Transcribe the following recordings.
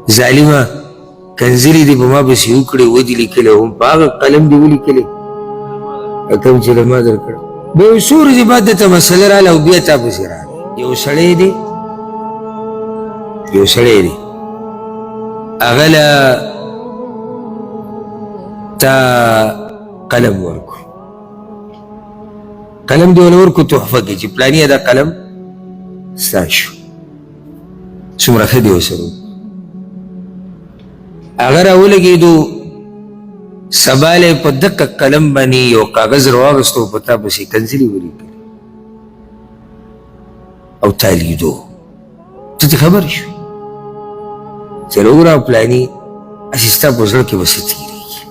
ظالمه کنځلې دې په ما پسې وکړې ودې لیکلی هم په هغه قلم دې ولیکلی کوم چې له ما درکړه به یو څو ورځې بعد درته مسله راله او بیا تا پسې راغی یو سړی دی هغه له تا قلم ورکو قلم دې ونه ورکو تحفه کې چې پلانیه دا قلم ستا شو څومره ښه دی ورسره هغه راولګېدو سبا له په دقه قلم باندې یو کاغذ راواغېستو په تا پسې کنځلې ولیکلې او تا لیدو ته ترې خبر شوې چې وګوره پلاني هسې ستا په زړه کې به څه تېرېږي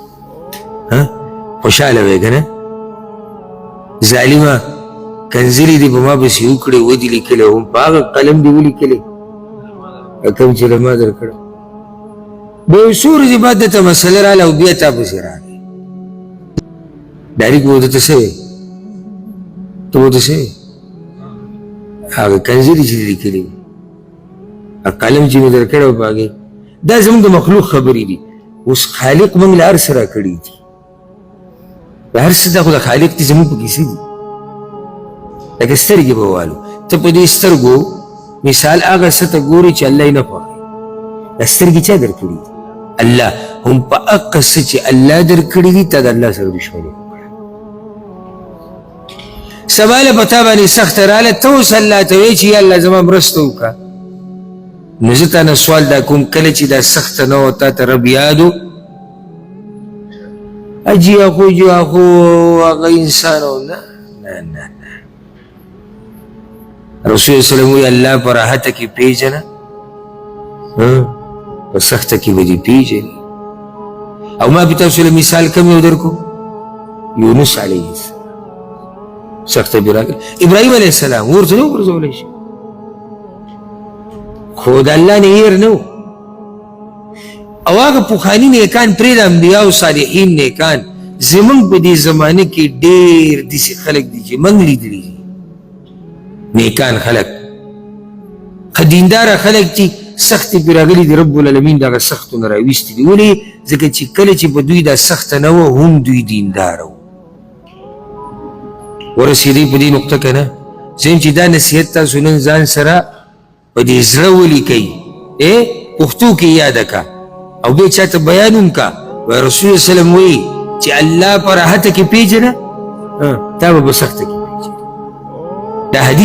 خوشحاله وې که نه ظالمه کنځلې دې په ما پسې وکړې ودې لیکلی هم په هغه قلم دې ولیکلی کوم چې له ما درکړه به یو څو ورځې بعد درته مسله راله او بیا تا پسې راغی ډایرکټ به ورته څه وې ته به ورته څه وې هغه کنځلې چې دې لیکلې وي قلم چې مې درکړی و په هغې دا زموږ د مخلوق خبرې دي اوس خالق موږ له هر څه راکړي دي هر څه دا خو د خالق دي زموږ په کیسې دي لکه سترګې به والو ته په دې سترګو مثال هغه څه ته ګورې چې الله یې نه خوښوي دا سترګې چا درکړي دي الله هم په هغه څه چې الله درکړي دي تا د الله سره دښمني وکړه سبا له په تا باندې سخته راله ته اوس الله ته وایې چې یا الله زما مرسته وکړه نو زه تا نه سوال دا کوم کله چې دا سخته نه وه تا ته رب یاد و اجي اخو هغه انسان و نه رسول سلم وی الله په راحته کې پیژنه په سخته کې به دې پیژني او ما به تاسو له مثال کم یو درکو یونس علیه السلام سخته به راغله ابراهیم علیه السلام ورته نه وګرځولی شي خو د الله نه هېر نه و او هغه پخواني نیکان پرېږده انبیاء او صالحین نیکان زموږ په دې زمانه کې ډېر داسې خلک دي چې موږ لیدلي دي نیکان خلک ښه دینداره خلک چې سختې پرې راغلي دي رب العالمین د هغه سختو نه راویستي دي ولې ځکه چې کله چې په دوی دا سخته نه وه هم دوی دینداره وو ورسېدی په دې نقطه که نه زم چې دا نصیحت تاسو نن ځان سره په دې زړه ولیکئ پښتو کې یاده که او بیا چاته بیان هم که وایي رسول وسلم وایي چې الله په راحته کې پیژنه تا به په سخته کې پیژنه دا حدیث